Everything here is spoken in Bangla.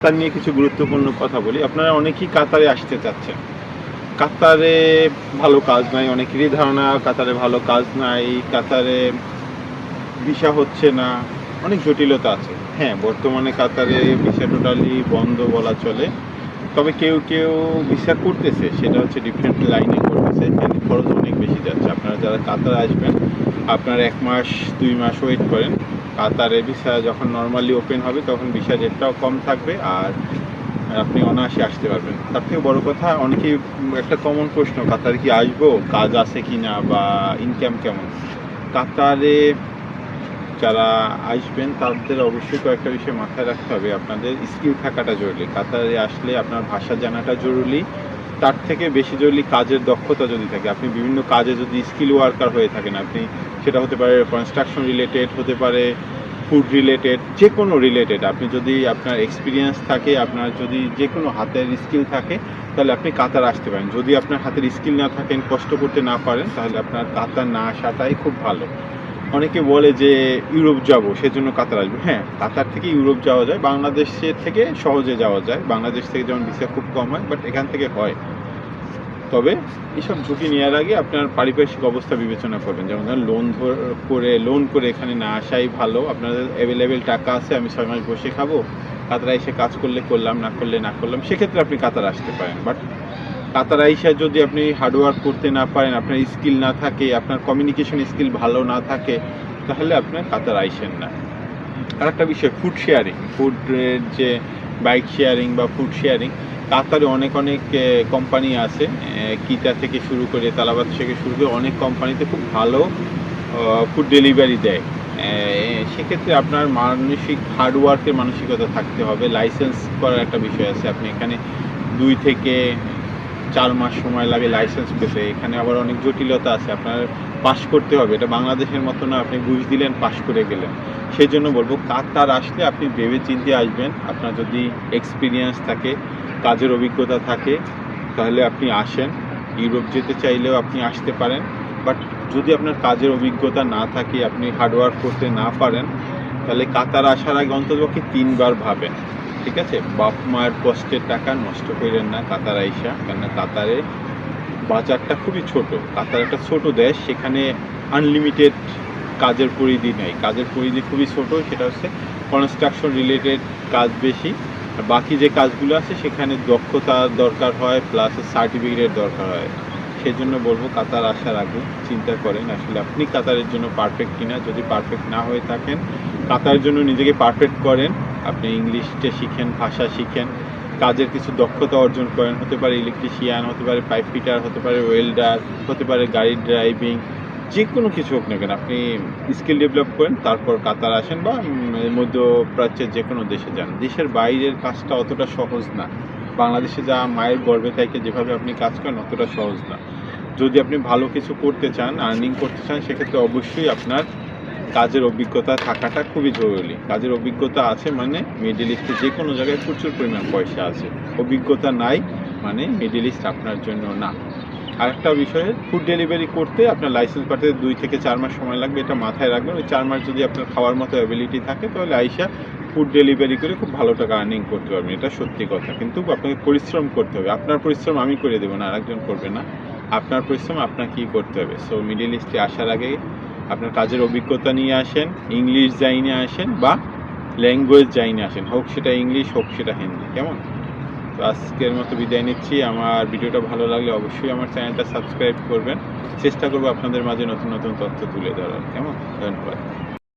কাতার নিয়ে কিছু গুরুত্বপূর্ণ কথা বলি। আপনারা অনেকেই কাতারে আসতে চাচ্ছেন। কাতারে ভালো কাজ নাই, অনেকেরই ধারণা কাতারে ভালো কাজ নাই, কাতারে ভিসা হচ্ছে না, অনেক জটিলতা আছে। হ্যাঁ, বর্তমানে কাতারে ভিসা টোটালি বন্ধ বলা চলে। তবে কেউ কেউ ভিসা করতেছে, সেটা হচ্ছে ডিফারেন্ট লাইনে করতেছে, কিন্তু খরচ অনেক বেশি যাচ্ছে। আপনারা যারা কাতারে আসবেন, আপনারা 1 মাস 2 মাস ওয়েট করেন। কাতারে ভিসা যখন নর্মালি ওপেন হবে তখন ভিসা রেটটাও কম থাকবে, আর আপনি অনায়াসে আসতে পারবেন। তার থেকে বড় কথা, অনেকেই একটা কমন প্রশ্ন, কাতারে কি আসবো, কাজ আছে কি না, বা ইনকাম কেমন। কাতারে যারা আসবেন তাদের অবশ্যই কয়েকটা বিষয় মাথায় রাখতে হবে। আপনাদের স্কিল থাকাটা জরুরি। কাতারে আসলে আপনার ভাষা জানাটা জরুরি। তার থেকে বেশি জরুরি কাজের দক্ষতা যদি থাকে। আপনি বিভিন্ন কাজে যদি স্কিল ওয়ার্কার হয়ে থাকেন, আপনি সেটা হতে পারে কনস্ট্রাকশন রিলেটেড, হতে পারে ফুড রিলেটেড, যে কোনো রিলেটেড, আপনি যদি আপনার এক্সপিরিয়েন্স থাকে, আপনার যদি যে কোনো হাতের স্কিল থাকে, তাহলে আপনি কাতার আসতে পারেন। যদি আপনার হাতের স্কিল না থাকেন, কষ্ট করতে না পারেন, তাহলে আপনার কাতার না আসাটাই খুব ভালো। অনেকে বলে যে ইউরোপ যাব, সেজন্য কাতার আসবে। হ্যাঁ, কাতার থেকে ইউরোপ যাওয়া যায়, বাংলাদেশের থেকে সহজে যাওয়া যায়। বাংলাদেশ থেকে যেমন ভিসা খুব কম হয়, বাট এখান থেকে হয়। তবে এসব ঝুঁকি নেওয়ার আগে আপনার পারিপার্শ্বিক অবস্থা বিবেচনা করবেন। যেমন ধরেন লোন করে এখানে না আসাই ভালো। আপনাদের অ্যাভেলেবেল টাকা আছে, আমি 6 মাস বসে খাবো, কাতারে এসে কাজ করলে করলাম, না করলে না করলাম, সেক্ষেত্রে আপনি কাতার আসতে পারেন। বাট কাতার আইসা যদি আপনি হার্ডওয়ার্ক করতে না পারেন, আপনার স্কিল না থাকে, আপনার কমিউনিকেশন স্কিল ভালো না থাকে, তাহলে আপনার কাতার আইসেন না। আরেকটা বিষয়, ফুড শেয়ারিং, যে বাইক শেয়ারিং বা ফুড শেয়ারিং, কাতারে অনেক কোম্পানি আছে। কিটা থেকে শুরু করে, তালাবাদ থেকে শুরু করে অনেক কোম্পানিতে খুব ভালো ফুড ডেলিভারি দেয়। সেক্ষেত্রে আপনার হার্ডওয়ার্কের মানসিকতা থাকতে হবে। লাইসেন্স করার একটা বিষয় আছে। আপনি এখানে 2 থেকে 4 মাস সময় লাগে লাইসেন্স পেতে। এখানে আবার অনেক জটিলতা আছে, আপনার পাস করতে হবে। এটা বাংলাদেশের মতো না, আপনি ঘুষ দিলেন পাস করে গেলেন। সেই জন্য বলবো, কাতার আসলে আপনি ভেবে চিন্তে আসবেন। আপনার যদি এক্সপিরিয়েন্স থাকে, কাজের অভিজ্ঞতা থাকে, তাহলে আপনি আসেন। ইউরোপ যেতে চাইলেও আপনি আসতে পারেন। বাট যদি আপনার কাজের অভিজ্ঞতা না থাকে, আপনি হার্ডওয়ার্ক করতে না পারেন, তাহলে কাতার আসার আগে অন্ততপক্ষে 3 বার ভাবেন। ঠিক আছে? বাপ মায়ের কষ্টের টাকা নষ্ট করেন না কাতার আইসা। কেননা কাতারে বাজারটা খুবই ছোট। কাতার একটা ছোট দেশ, সেখানে আনলিমিটেড কাজের পরিধি নেই। কাজের পরিধি খুবই ছোট, সেটা হচ্ছে কনস্ট্রাকশন রিলেটেড কাজ বেশি। আর বাকি যে কাজগুলো আছে সেখানে দক্ষতার দরকার হয়, প্লাস সার্টিফিকেটের দরকার হয়। সেজন্য বলবো, কাতার আসার আগে চিন্তা করেন আসলে আপনি কাতারের জন্য পারফেক্ট কিনা। যদি পারফেক্ট না হয়ে থাকেন, কাতারের জন্য নিজেকে পারফেক্ট করেন। আপনি ইংলিশটা শিখেন, ভাষা শিখেন, কাজের কিছু দক্ষতা অর্জন করেন। হতে পারে ইলেকট্রিশিয়ান, হতে পারে পাইপ ফিটার, হতে পারে ওয়েল্ডার, হতে পারে গাড়ি ড্রাইভিং, যে কোনো কিছু হোক না কেন, আপনি স্কিল ডেভেলপ করেন, তারপর কাতার আসেন বা মধ্যপ্রাচ্যের যে কোনো দেশে যান। দেশের বাইরের কাজটা অতটা সহজ না। বাংলাদেশে যা মায়ের গর্ভে থেকে যেভাবে আপনি কাজ করেন, অতটা সহজ না। যদি আপনি ভালো কিছু করতে চান, আর্নিং করতে চান, সেক্ষেত্রে অবশ্যই আপনার কাজের অভিজ্ঞতা থাকাটা খুবই জরুরি। কাজের অভিজ্ঞতা আছে মানে মিডল ইস্টে যে কোনো জায়গায় প্রচুর পরিমাণ পয়সা আছে। অভিজ্ঞতা নাই মানে মিডল ইস্ট আপনার জন্য না। আরেকটা বিষয়, ফুড ডেলিভারি করতে আপনার লাইসেন্স পাঠাতে 2 থেকে 4 মাস সময় লাগবে, এটা মাথায় রাখবেন। ওই 4 মাস যদি আপনার খাওয়ার মতো অ্যাবিলিটি থাকে, তাহলে আইসা ফুড ডেলিভারি করে খুব ভালো টাকা আর্নিং করতে পারবেন। এটা সত্যি কথা। কিন্তু আপনাকে পরিশ্রম করতে হবে। আপনার পরিশ্রম আমি করে দেবো না, আরেকজন করবে না। আপনার পরিশ্রম আপনাকেই করতে হবে। সো মিডল ইস্টে আসার আগে আপনার কাজের অভিজ্ঞতা নিয়ে আসেন, ইংলিশ জাইনে আসেন বা ল্যাঙ্গুয়েজ জাইনে আসেন, হোক সেটা ইংলিশ, হোক সেটা হিন্দি। কেমন? তো আজকের মতো বিদায় নিচ্ছি। আমার ভিডিওটা ভালো লাগলে অবশ্যই আমার চ্যানেলটা সাবস্ক্রাইব করবেন। চেষ্টা করবো আপনাদের মাঝে নতুন তথ্য তুলে ধরার। কেমন? ধন্যবাদ।